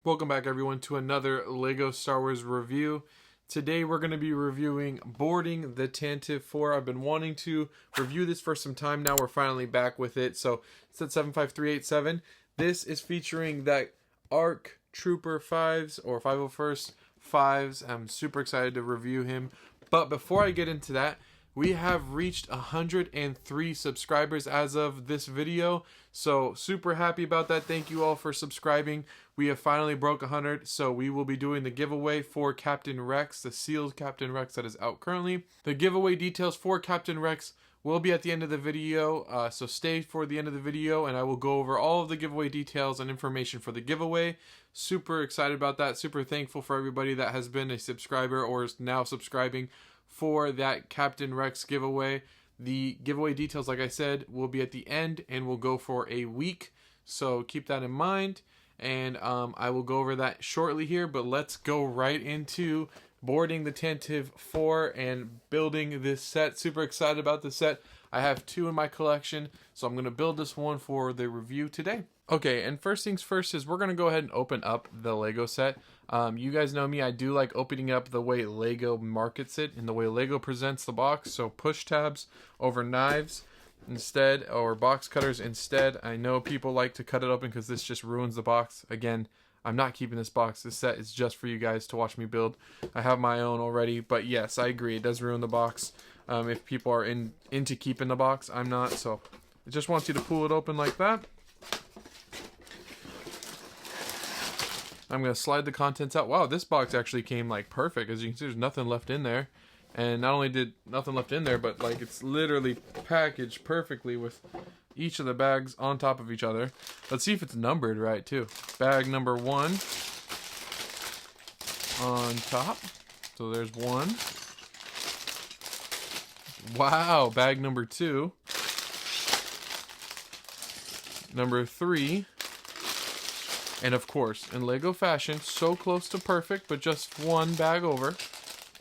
Welcome back everyone to another LEGO Star Wars review. Today we're going to be reviewing Boarding the Tantive 4. I've been wanting to review this for some time now. We're finally back with it. So it's at 75387. This is featuring that ARC Trooper 5s or 501st 5s. I'm super excited to review him. But before I get into that, we have reached 103 subscribers as of this video, so super happy about that. Thank you all for subscribing. We have finally broke 100, so we will be doing the giveaway for Captain Rex, the sealed Captain Rex that is out currently. The giveaway details for Captain Rex will be at the end of the video, so stay for the end of the video and I will go over all of the giveaway details and information for the giveaway. Super excited about that, super thankful for everybody that has been a subscriber or is now subscribing for that Captain Rex giveaway. The giveaway details, like I said, will be at the end and will go for a week, so keep that in mind, and I will go over that shortly here. But let's go right into boarding the Tantive 4 and building this set. Super excited about this set. I have two in my collection, so I'm going to build this one for the review today. Okay, and first things first is we're going to go ahead and open up the Lego set. You guys know me, I do like opening up the way Lego markets it and the way Lego presents the box. So push tabs over knives instead, or box cutters instead. I know people like to cut it open because this just ruins the box. Again, I'm not keeping this box. This set is just for you guys to watch me build. I have my own already, but yes, I agree. It does ruin the box if people are into keeping the box. I'm not, so it just wants you to pull it open like that. I'm going to slide the contents out. Wow, this box actually came like perfect. As you can see, there's nothing left in there. And not only did nothing left in there, but like it's literally packaged perfectly with each of the bags on top of each other. Let's see if it's numbered right too. Bag number 1 on top. So there's 1. Wow, bag number 2. Number 3. And of course, in Lego fashion, so close to perfect, but just one bag over.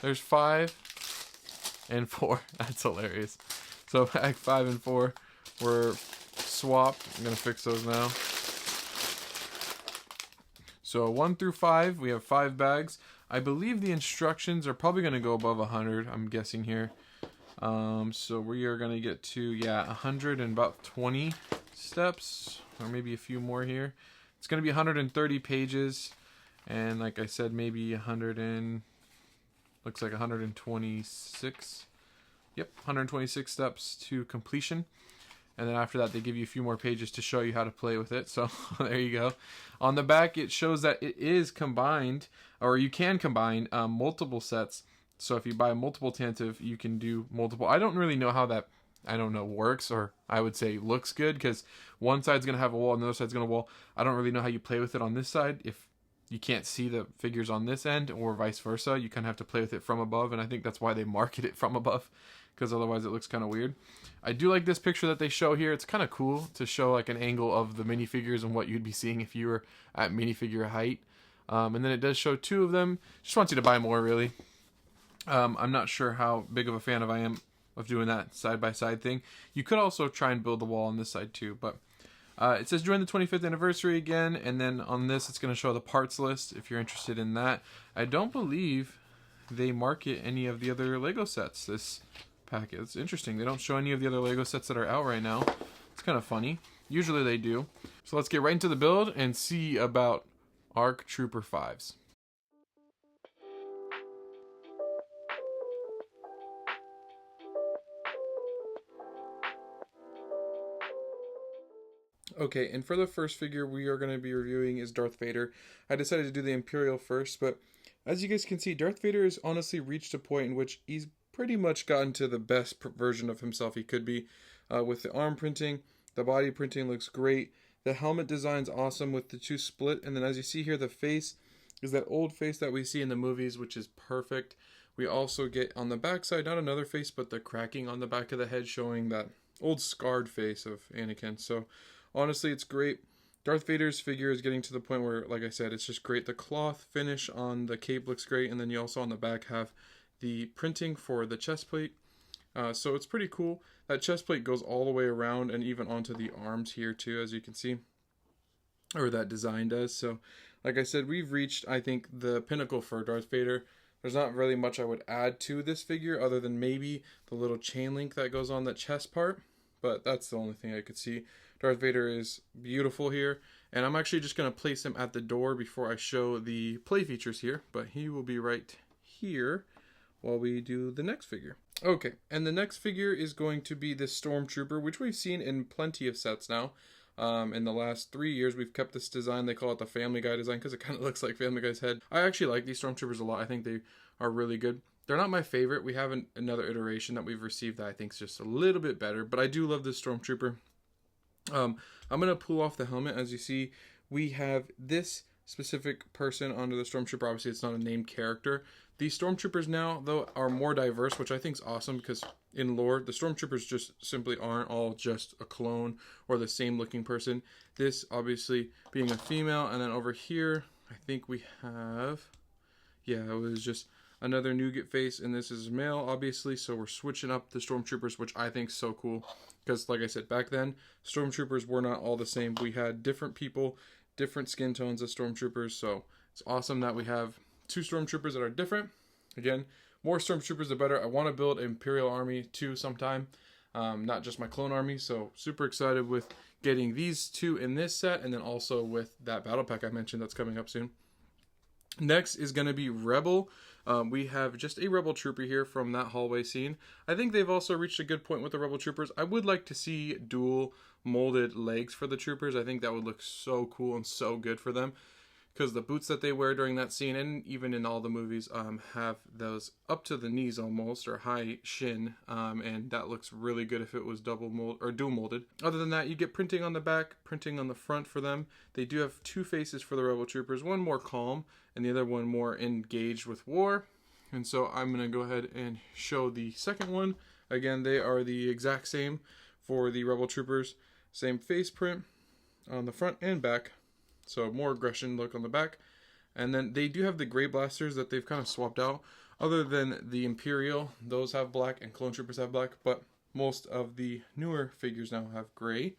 There's 5 and 4. That's hilarious. So bag 5 and 4 were swapped. I'm going to fix those now. So 1 through 5, we have 5 bags. I believe the instructions are probably going to go above 100, I'm guessing here. So we are going to get to, 100 and about 20 steps, or maybe a few more here. It's going to be 130 pages, and like I said, maybe 100 and, looks like 126. Yep, 126 steps to completion. And then after that, they give you a few more pages to show you how to play with it. So there you go. On the back, it shows that it is combined, or you can combine multiple sets. So if you buy multiple Tantive, you can do multiple. I don't really know how that works, or I would say looks good, because one side's going to have a wall and the other side's going to have a wall. I don't really know how you play with it on this side if you can't see the figures on this end, or vice versa. You kind of have to play with it from above, and I think that's why they market it from above, because otherwise it looks kind of weird. I do like this picture that they show here. It's kind of cool to show like an angle of the minifigures and what you'd be seeing if you were at minifigure height. And then it does show 2 of them. Just wants you to buy more, really. I'm not sure how big of a fan I am of doing that side-by-side thing. You could also try and build the wall on this side too, but it says join the 25th anniversary again, and then on this it's going to show the parts list if you're interested in that. I don't believe they market any of the other Lego sets this packet. It's interesting. They don't show any of the other Lego sets that are out right now. It's kind of funny. Usually they do. So let's get right into the build and see about ARC Trooper 5s. Okay, and for the first figure we are going to be reviewing is Darth Vader. I decided to do the Imperial first, but as you guys can see, Darth Vader has honestly reached a point in which he's pretty much gotten to the best version of himself he could be. With the arm printing, the body printing looks great. The helmet design's awesome with the 2 split, and then as you see here, the face is that old face that we see in the movies, which is perfect. We also get on the back side, not another face, but the cracking on the back of the head showing that old scarred face of Anakin. So honestly, it's great. Darth Vader's figure is getting to the point where, like I said, it's just great. The cloth finish on the cape looks great, and then you also on the back have the printing for the chest plate. So it's pretty cool. That chest plate goes all the way around and even onto the arms here too, as you can see. Or that design does. So like I said, we've reached, I think, the pinnacle for Darth Vader. There's not really much I would add to this figure other than maybe the little chain link that goes on the chest part, but that's the only thing I could see. Darth Vader is beautiful here, and I'm actually just going to place him at the door before I show the play features here, but he will be right here while we do the next figure. Okay, and the next figure is going to be this Stormtrooper, which we've seen in plenty of sets now. In the last 3 years, we've kept this design. They call it the Family Guy design because it kind of looks like Family Guy's head. I actually like these Stormtroopers a lot. I think they are really good. They're not my favorite. We have another iteration that we've received that I think is just a little bit better, but I do love this Stormtrooper. I'm going to pull off the helmet. As you see, we have this specific person under the Stormtrooper. Obviously, it's not a named character. These Stormtroopers now, though, are more diverse, which I think is awesome because in lore, the Stormtroopers just simply aren't all just a clone or the same looking person. This, obviously, being a female. And then over here, I think we have, yeah, it was just another nougat face. And this is male, obviously. So we're switching up the Stormtroopers, which I think is so cool. Because, like I said, back then, Stormtroopers were not all the same. We had different people, different skin tones of Stormtroopers. So it's awesome that we have 2 Stormtroopers that are different. Again, more Stormtroopers the better. I want to build Imperial Army too sometime, not just my clone army. So super excited with getting these 2 in this set, and then also with that battle pack I mentioned that's coming up soon. Next is going to be Rebel. We have just a Rebel Trooper here from that hallway scene. I think they've also reached a good point with the Rebel Troopers. I would like to see dual molded legs for the Troopers. I think that would look so cool and so good for them. Because the boots that they wear during that scene, and even in all the movies, have those up to the knees almost, or high shin, and that looks really good if it was double mold or dual molded. Other than that, you get printing on the back, printing on the front for them. They do have 2 faces for the Rebel Troopers, one more calm, and the other one more engaged with war. And so I'm going to go ahead and show the second one. Again, they are the exact same for the Rebel Troopers. Same face print on the front and back. So more aggression look on the back. And then they do have the gray blasters that they've kind of swapped out. Other than the Imperial, those have black and Clone Troopers have black. But most of the newer figures now have gray.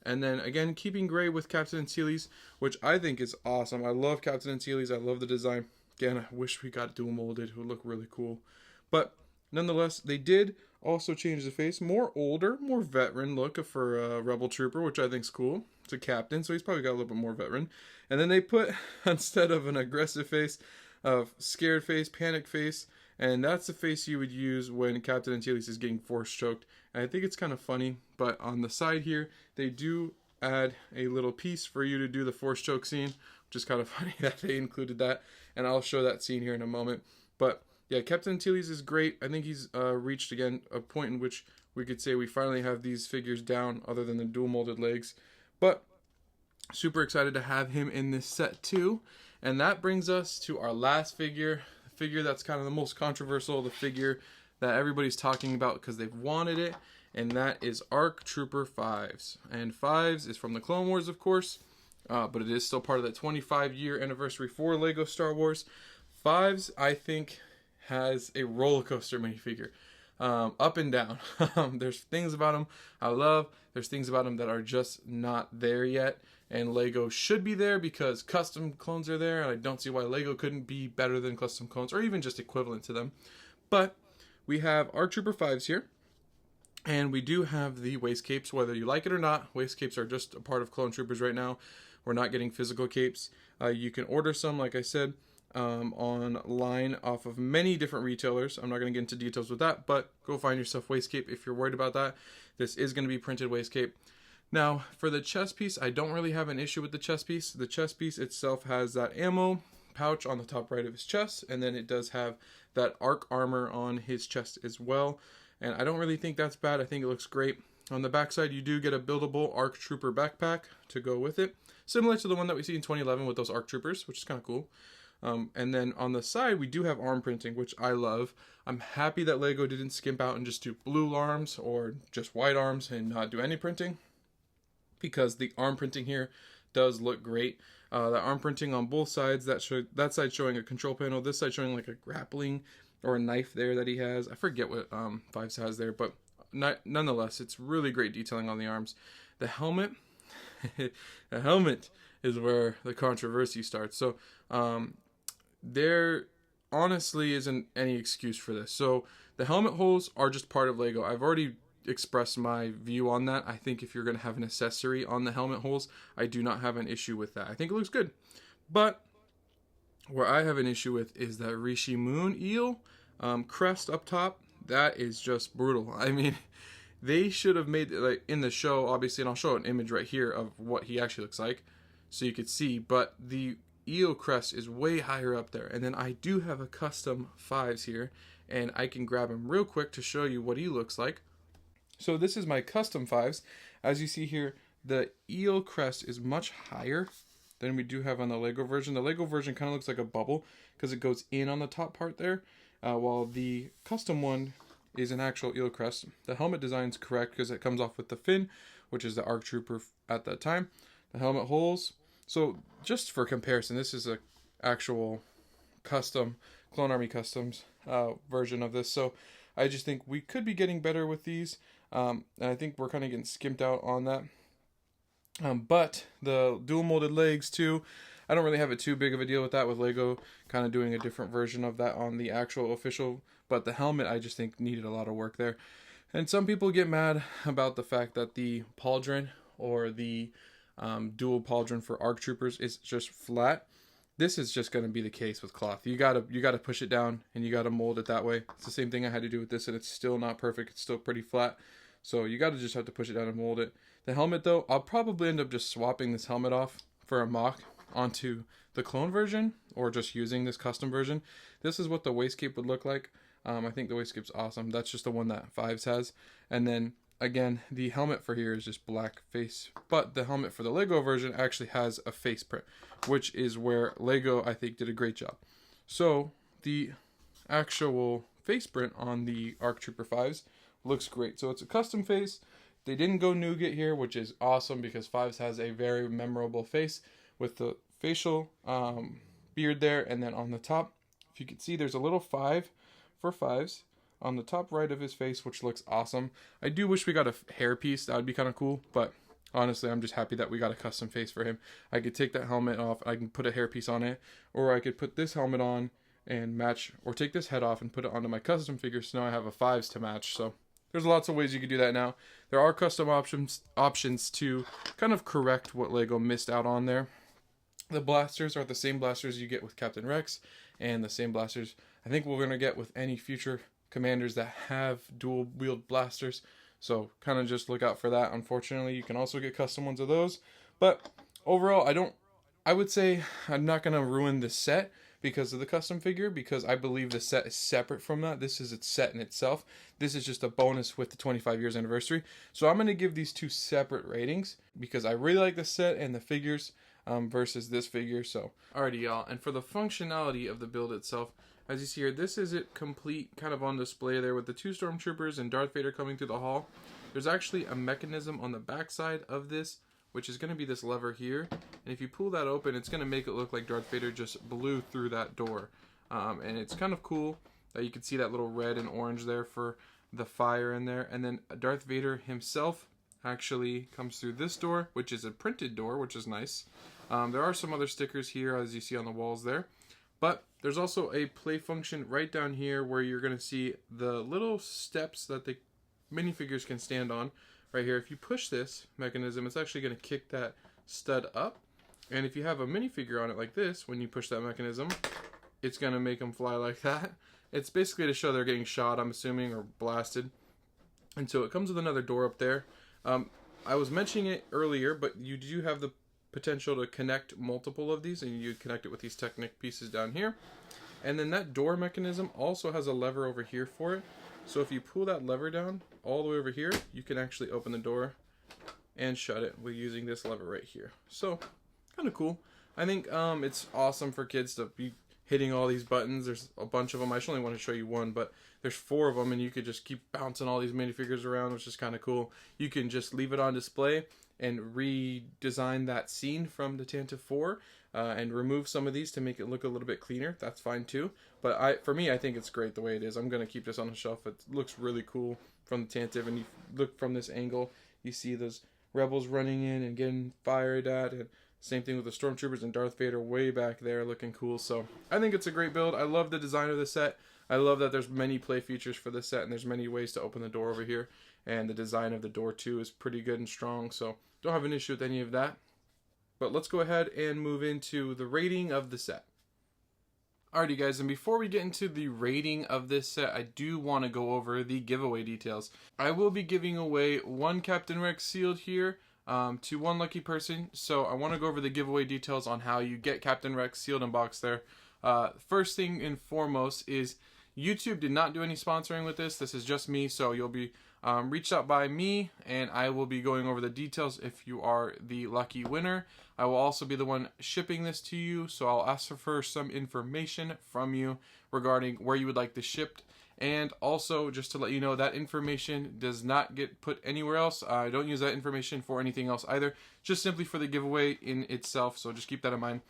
And then again, keeping gray with Captain and Seeley's, which I think is awesome. I love Captain and Seeley's. I love the design. Again, I wish we got dual molded. It would look really cool. But nonetheless, they did also change the face. More older, more veteran look for a Rebel Trooper, which I think is cool. It's a captain, so he's probably got a little bit more veteran. And then they put, instead of an aggressive face, a scared face, panic face. And that's the face you would use when Captain Antilles is getting force choked. And I think it's kind of funny. But on the side here, they do add a little piece for you to do the force choke scene, which is kind of funny that they included that. And I'll show that scene here in a moment. But yeah, Captain Antilles is great. I think he's reached, again, a point in which we could say we finally have these figures down other than the dual molded legs. But super excited to have him in this set too. And that brings us to our last figure. The figure that's kind of the most controversial. The figure that everybody's talking about because they've wanted it. And that is ARC Trooper 5s. And 5s is from the Clone Wars, of course. But it is still part of that 25-year anniversary for LEGO Star Wars. 5s, I think, has a roller coaster minifigure. Up and down. There's things about them I love. There's things about them that are just not there yet. And LEGO should be there because custom clones are there. And I don't see why LEGO couldn't be better than custom clones or even just equivalent to them. But we have ARC Trooper 5s here. And we do have the waist capes, whether you like it or not. Waist capes are just a part of Clone Troopers right now. We're not getting physical capes. You can order some, like I said, online off of many different retailers. I'm not going to get into details with that, but go find yourself waist cape if you're worried about that. This is going to be printed waist cape. Now, for the chest piece, I don't really have an issue with the chest piece. The chest piece itself has that ammo pouch on the top right of his chest, and then it does have that ARC armor on his chest as well. And I don't really think that's bad. I think it looks great. On the backside, you do get a buildable ARC Trooper backpack to go with it, similar to the one that we see in 2011 with those ARC Troopers, which is kind of cool. And then on the side, we do have arm printing, which I love. I'm happy that LEGO didn't skimp out and just do blue arms or just white arms and not do any printing, because the arm printing here does look great. The arm printing on both sides, that side showing a control panel, this side showing like a grappling or a knife there that he has. I forget what 5s has there, but nonetheless, it's really great detailing on the arms. The helmet, the helmet is where the controversy starts. So there honestly isn't any excuse for this. So the helmet holes are just part of Lego. I've already expressed my view on that. I think if you're going to have an accessory on the helmet holes, I do not have an issue with that. I think it looks good. But where I have an issue with is that Rishi Moon eel crest up top. That is just brutal. I mean, they should have made, like in the show, obviously, and I'll show an image right here of what he actually looks like so you could see, but the eel crest is way higher up there. And then I do have a custom 5s here, and I can grab him real quick to show you what he looks like. So this is my custom 5s. As you see here, the eel crest is much higher than we do have on the Lego version. The Lego version kind of looks like a bubble because it goes in on the top part there, while the custom one is an actual eel crest. The helmet design is correct because it comes off with the fin, which is the ARC Trooper at that time. The helmet holes. So just for comparison, this is a actual custom Clone Army Customs version of this. So I just think we could be getting better with these, and I think we're kind of getting skimped out on that. But the dual molded legs too, I don't really have too big of a deal with that, with Lego kind of doing a different version of that on the actual official. But the helmet, I just think needed a lot of work there. And some people get mad about the fact that the pauldron or the dual pauldron for ARC Troopers is just flat. This is just going to be the case with cloth. You gotta push it down and you gotta mold it that way. It's the same thing I had to do with this, and it's still not perfect. It's still pretty flat. So you gotta just have to push it down and mold it. The helmet though, I'll probably end up just swapping this helmet off for a mock onto the clone version, or just using this custom version. This is what the waistcape would look like. I think the waistcape's awesome. That's just the one that 5s has. And then again, the helmet for here is just black face, but the helmet for the Lego version actually has a face print, which is where Lego, I think, did a great job. So the actual face print on the ARC Trooper 5s looks great. So it's a custom face. They didn't go nougat here, which is awesome because 5s has a very memorable face with the facial beard there. And then on the top, if you can see, there's a little 5 for 5s on the top right of his face, which looks awesome. I do wish we got a hair piece. That would be kind of cool, but honestly, I'm just happy that we got a custom face for him. I could take that helmet off, I can put a hair piece on it, or I could put this helmet on and match, or take this head off and put it onto my custom figure, so now I have a 5s to match. So there's lots of ways you could do that now. There are custom options to kind of correct what Lego missed out on there. The blasters are the same blasters you get with Captain Rex, and the same blasters I think we're going to get with any future commanders that have dual wield blasters. So kind of just look out for that. Unfortunately, you can also get custom ones of those. But overall, I would say I'm not going to ruin the set because of the custom figure, because I believe the set is separate from that. This is its set in itself. This is just a bonus with the 25 years anniversary. So I'm going to give these two separate ratings because I really like the set and the figures versus this figure. So alrighty, y'all. And for the functionality of the build itself, as you see here, this is it complete, kind of on display there with the 2 stormtroopers and Darth Vader coming through the hall. There's actually a mechanism on the back side of this, which is going to be this lever here. And if you pull that open, it's going to make it look like Darth Vader just blew through that door. And it's kind of cool that you can see that little red and orange there for the fire in there. And then Darth Vader himself actually comes through this door, which is a printed door, which is nice. There are some other stickers here, as you see on the walls there. But there's also a play function right down here where you're going to see the little steps that the minifigures can stand on. Right here, if you push this mechanism, it's actually going to kick that stud up. And if you have a minifigure on it like this, when you push that mechanism, it's going to make them fly like that. It's basically to show they're getting shot, I'm assuming, or blasted. And so it comes with another door up there. I was mentioning it earlier, but you do have the potential to connect multiple of these, and you connect it with these Technic pieces down here. And then that door mechanism also has a lever over here for it. So if you pull that lever down all the way over here, you can actually open the door and shut it with using this lever right here. So kind of cool. I think it's awesome for kids to be hitting all these buttons. There's a bunch of them. I just only want to show you one, but there's 4 of them, and you could just keep bouncing all these minifigures around, which is kind of cool. You can just leave it on display and redesign that scene from the Tantive 4 and remove some of these to make it look a little bit cleaner. That's fine too. But for me, I think it's great the way it is. I'm going to keep this on the shelf. It looks really cool from the Tantive, and you look from this angle, you see those rebels running in and getting fired at, and Same thing with the Stormtroopers and Darth Vader way back there looking cool. So I think it's a great build. I love the design of the set. I love that there's many play features for this set, and there's many ways to open the door over here. And the design of the door too is pretty good and strong, so don't have an issue with any of that. But let's go ahead and move into the rating of the set. Alrighty guys, and before we get into the rating of this set, I do want to go over the giveaway details. I will be giving away one Captain Rex sealed here to one lucky person, so I want to go over the giveaway details on how you get Captain Rex sealed and boxed there. First thing and foremost is YouTube did not do any sponsoring with this. This is just me, so you'll be reached out by me, and I will be going over the details if you are the lucky winner. I will also be the one shipping this to you, so I'll ask for some information from you regarding where you would like this shipped. And also, just to let you know, that information does not get put anywhere else. I don't use that information for anything else either, just simply for the giveaway in itself, so just keep that in mind.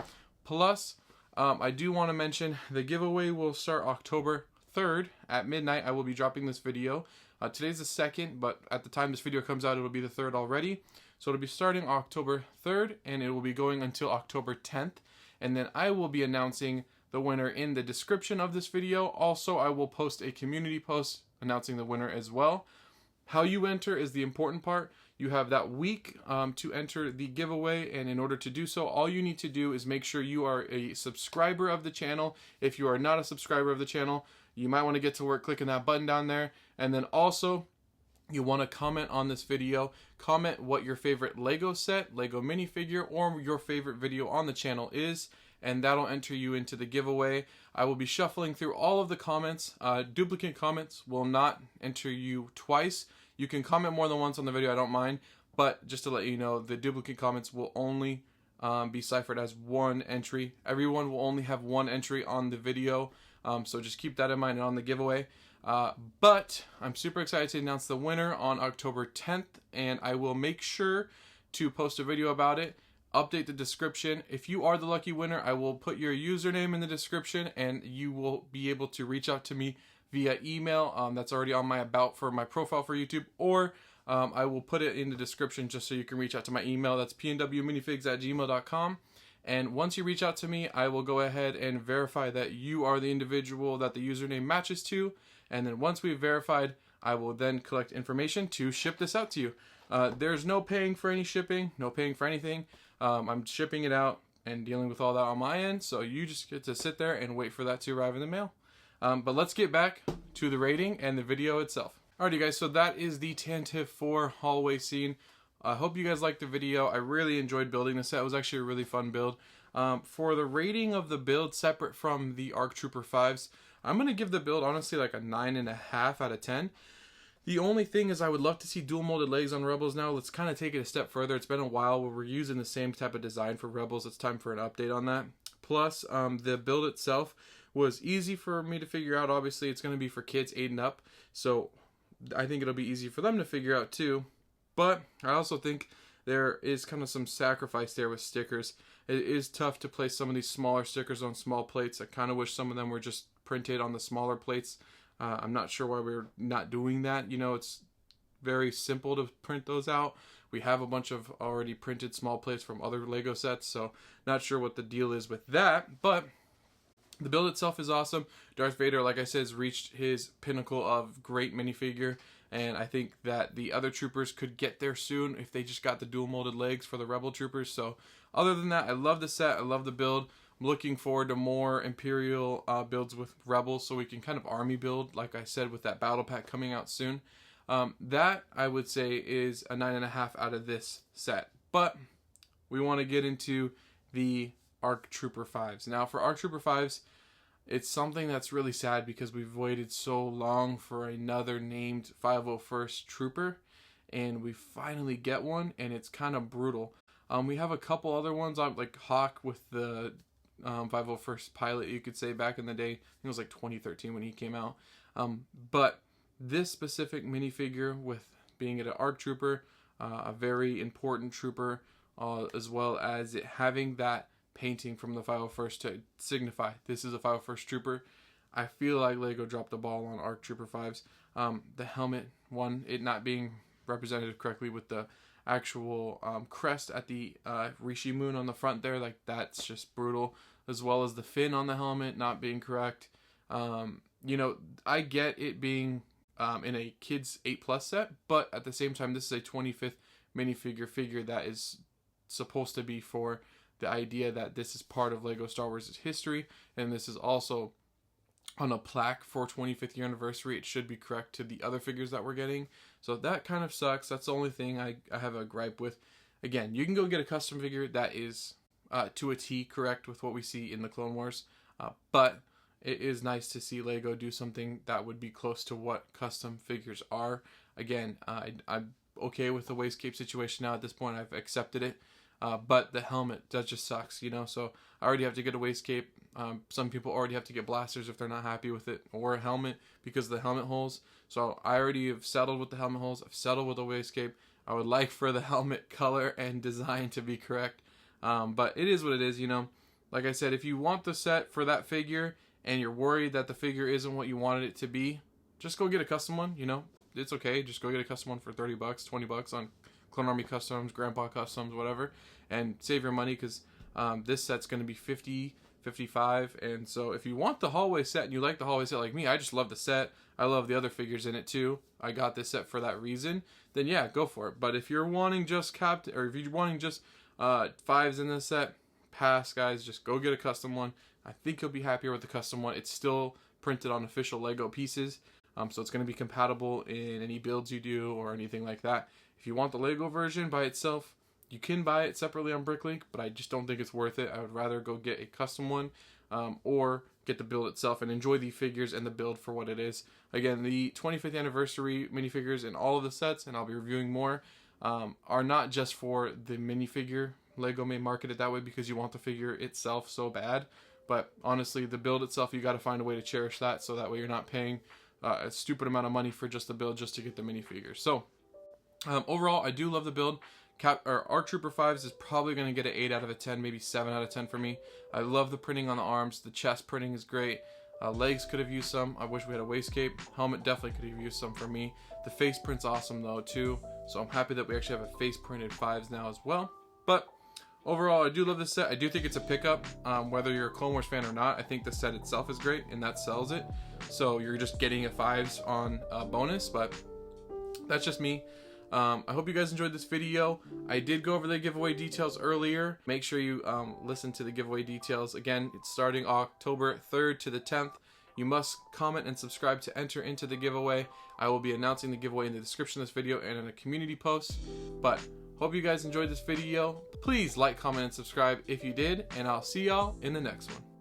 Plus, I do want to mention the giveaway will start October 3rd at midnight. I will be dropping this video. Today's the 2nd, but at the time this video comes out, it will be the 3rd already. So it'll be starting October 3rd, and it will be going until October 10th. And then I will be announcing the winner in the description of this video. Also, I will post a community post announcing the winner as well. How you enter is the important part. You have that week to enter the giveaway, and in order to do so, all you need to do is make sure you are a subscriber of the channel. If you are not a subscriber of the channel, you might want to get to work clicking that button down there. And then also, you want to comment on this video. Comment what your favorite Lego set, Lego minifigure, or your favorite video on the channel is, and that'll enter you into the giveaway. I will be shuffling through all of the comments. Duplicate comments will not enter you twice. You can comment more than once on the video, I don't mind, but just to let you know, the duplicate comments will only be ciphered as one entry. Everyone will only have one entry on the video, so just keep that in mind on the giveaway. But I'm super excited to announce the winner on October 10th, and I will make sure to post a video about it, update the description. If you are the lucky winner, I will put your username in the description, and you will be able to reach out to me via email. That's already on my about for my profile for YouTube, or I will put it in the description just so you can reach out to my email. That's pnwminifigs@gmail.com. And once you reach out to me, I will go ahead and verify that you are the individual that the username matches to. And then once we've verified, I will then collect information to ship this out to you. There's no paying for any shipping, no paying for anything. I'm shipping it out and dealing with all that on my end. So you just get to sit there and wait for that to arrive in the mail. But let's get back to the rating and the video itself. Alrighty guys, so that is the Tantive 4 hallway scene. I hope you guys liked the video. I really enjoyed building this set. It was actually a really fun build. For the rating of the build, separate from the ARC Trooper 5s, I'm going to give the build, honestly, like a 9.5 out of 10. The only thing is I would love to see dual molded legs on Rebels now. Let's kind of take it a step further. It's been a while where we're using the same type of design for Rebels. It's time for an update on that. Plus, the build itself was easy for me to figure out. Obviously, it's going to be for kids 8 and up, so I think it'll be easy for them to figure out too. But I also think there is kind of some sacrifice there with stickers. It is tough to place some of these smaller stickers on small plates. I kind of wish some of them were just printed on the smaller plates. I'm not sure why we're not doing that. You know, it's very simple to print those out. We have a bunch of already printed small plates from other Lego sets, so not sure what the deal is with that. But the build itself is awesome. Darth Vader, like I said, has reached his pinnacle of great minifigure, and I think that the other troopers could get there soon if they just got the dual molded legs for the Rebel troopers. So other than that, I love the set. I love the build. I'm looking forward to more Imperial builds with Rebels, so we can kind of army build, like I said, with that battle pack coming out soon. That, I would say, is a 9.5 out of this set. But we want to get into the ARC Trooper 5s. Now, for ARC Trooper 5s, it's something that's really sad because we've waited so long for another named 501st Trooper, and we finally get one, and it's kind of brutal. We have a couple other ones, like Hawk with the 501st pilot, you could say, back in the day. I think it was like 2013 when he came out. But this specific minifigure, with being an ARC Trooper, a very important trooper, as well as it having that painting from the 501st to signify this is a 501st Trooper, I feel like Lego dropped the ball on ARC Trooper 5s. The helmet one, it not being represented correctly with the actual crest at the Rishi moon on the front there. Like, that's just brutal, as well as the fin on the helmet not being correct. You know, I get it being in a kids 8+ set, but at the same time, this is a 25th minifigure figure that is supposed to be for the idea that this is part of Lego Star Wars' history, and this is also on a plaque for 25th year anniversary. It should be correct to the other figures that we're getting, so that kind of sucks. That's the only thing I have a gripe with. Again, you can go get a custom figure that is to a T correct with what we see in the Clone Wars, but it is nice to see Lego do something that would be close to what custom figures are. Again, I'm okay with the waistcape situation now. At this point, I've accepted it. But the helmet, that just sucks, you know? So I already have to get a waistcape. Some people already have to get blasters if they're not happy with it, or a helmet because of the helmet holes. So I already have settled with the helmet holes. I've settled with the waistcape. I would like for the helmet color and design to be correct. But it is what it is, you know? Like I said, if you want the set for that figure and you're worried that the figure isn't what you wanted it to be, just go get a custom one, you know? It's okay. Just go get a custom one for $30, $20 on Clone Army Customs, Grandpa Customs, whatever, and save your money, because this set's going to be $50, $55, and so if you want the hallway set and you like the hallway set like me, I just love the set, I love the other figures in it too, I got this set for that reason, then yeah, go for it. But if you're wanting just if you're wanting just 5s in this set, pass, guys. Just go get a custom one. I think you'll be happier with the custom one. It's still printed on official Lego pieces, so it's going to be compatible in any builds you do or anything like that. If you want the Lego version by itself, you can buy it separately on Bricklink, but I just don't think it's worth it. I would rather go get a custom one, or get the build itself and enjoy the figures and the build for what it is. Again, the 25th anniversary minifigures in all of the sets, and I'll be reviewing more, are not just for the minifigure. Lego may market it that way because you want the figure itself so bad, but honestly, the build itself, you got to find a way to cherish that, so that way you're not paying a stupid amount of money for just the build just to get the minifigure. So overall, I do love the build. Our Trooper 5s is probably going to get an 8 out of a 10, maybe 7 out of 10 for me. I love the printing on the arms. The chest printing is great. Legs could have used some. I wish we had a waistcape. Helmet definitely could have used some for me. The face print's awesome though too, so I'm happy that we actually have a face printed 5s now as well. But overall, I do love this set. I do think it's a pickup, whether you're a Clone Wars fan or not. I think the set itself is great, and that sells it. So you're just getting a 5s on a bonus, but that's just me. I hope you guys enjoyed this video. I did go over the giveaway details earlier. Make sure you listen to the giveaway details. Again, it's starting October 3rd to the 10th. You must comment and subscribe to enter into the giveaway. I will be announcing the giveaway in the description of this video and in a community post. But hope you guys enjoyed this video. Please like, comment, and subscribe if you did, and I'll see y'all in the next one.